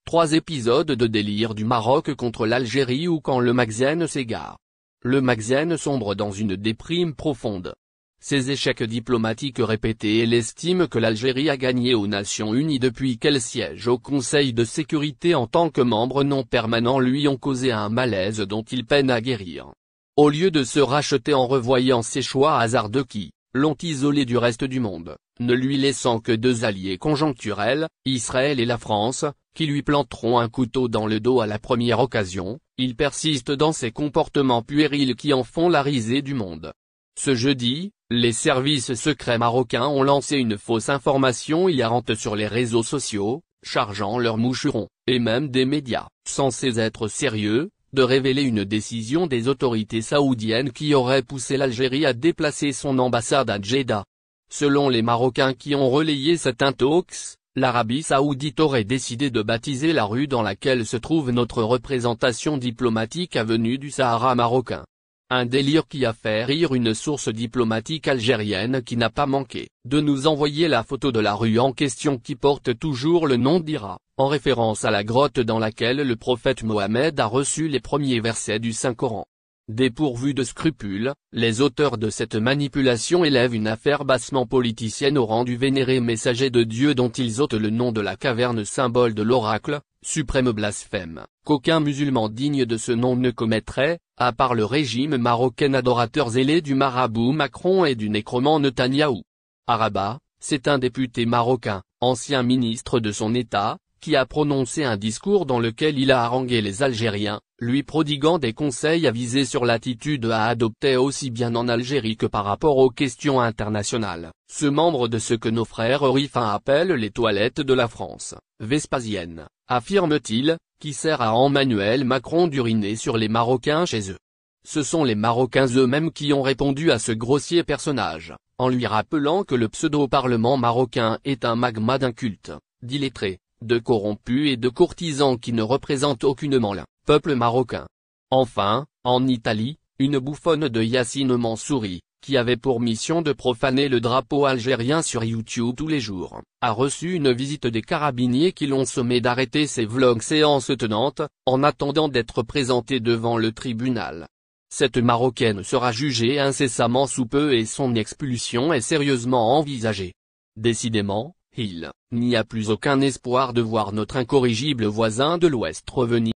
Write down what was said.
3 épisodes de délire du Maroc contre l'Algérie ou quand le Maghreb s'égare. Le Maghreb sombre dans une déprime profonde. Ses échecs diplomatiques répétés et l'estime que l'Algérie a gagnée aux Nations Unies depuis qu'elle siège au Conseil de sécurité en tant que membre non permanent lui ont causé un malaise dont il peine à guérir. Au lieu de se racheter en revoyant ses choix hasardeux qui l'ont isolé du reste du monde, ne lui laissant que 2 alliés conjoncturels, Israël et la France, qui lui planteront un couteau dans le dos à la première occasion, il persiste dans ses comportements puérils qui en font la risée du monde. Ce jeudi, les services secrets marocains ont lancé une fausse information hilarante sur les réseaux sociaux, chargeant leurs moucherons, et même des médias, censés être sérieux, de révéler une décision des autorités saoudiennes qui aurait poussé l'Algérie à déplacer son ambassade à Djeddah. Selon les Marocains qui ont relayé cet intox, l'Arabie saoudite aurait décidé de baptiser la rue dans laquelle se trouve notre représentation diplomatique avenue du Sahara marocain. Un délire qui a fait rire une source diplomatique algérienne qui n'a pas manqué de nous envoyer la photo de la rue en question qui porte toujours le nom d'Hira, en référence à la grotte dans laquelle le prophète Mohammed a reçu les premiers versets du Saint-Coran. Dépourvus de scrupules, les auteurs de cette manipulation élèvent une affaire bassement politicienne au rang du vénéré messager de Dieu dont ils ôtent le nom de la caverne symbole de l'oracle, suprême blasphème, qu'aucun musulman digne de ce nom ne commettrait, à part le régime marocain adorateur zélé du marabout Macron et du nécromant Netanyahou. Araba, c'est un député marocain, ancien ministre de son État, qui a prononcé un discours dans lequel il a harangué les Algériens, lui prodiguant des conseils avisés sur l'attitude à adopter aussi bien en Algérie que par rapport aux questions internationales. Ce membre de ce que nos frères ricains appellent les toilettes de la France, Vespasienne, affirme-t-il, qui sert à Emmanuel Macron d'uriner sur les Marocains chez eux. Ce sont les Marocains eux-mêmes qui ont répondu à ce grossier personnage, en lui rappelant que le pseudo-parlement marocain est un magma d'incultes, d'illettrés, de corrompus et de courtisans qui ne représentent aucunement le peuple marocain. Enfin, en Italie, une bouffonne de Yassine Mansouri, qui avait pour mission de profaner le drapeau algérien sur YouTube tous les jours, a reçu une visite des carabiniers qui l'ont sommé d'arrêter ses vlogs séances tenantes, en attendant d'être présentée devant le tribunal. Cette Marocaine sera jugée incessamment sous peu et son expulsion est sérieusement envisagée. Décidément, il n'y a plus aucun espoir de voir notre incorrigible voisin de l'Ouest revenir.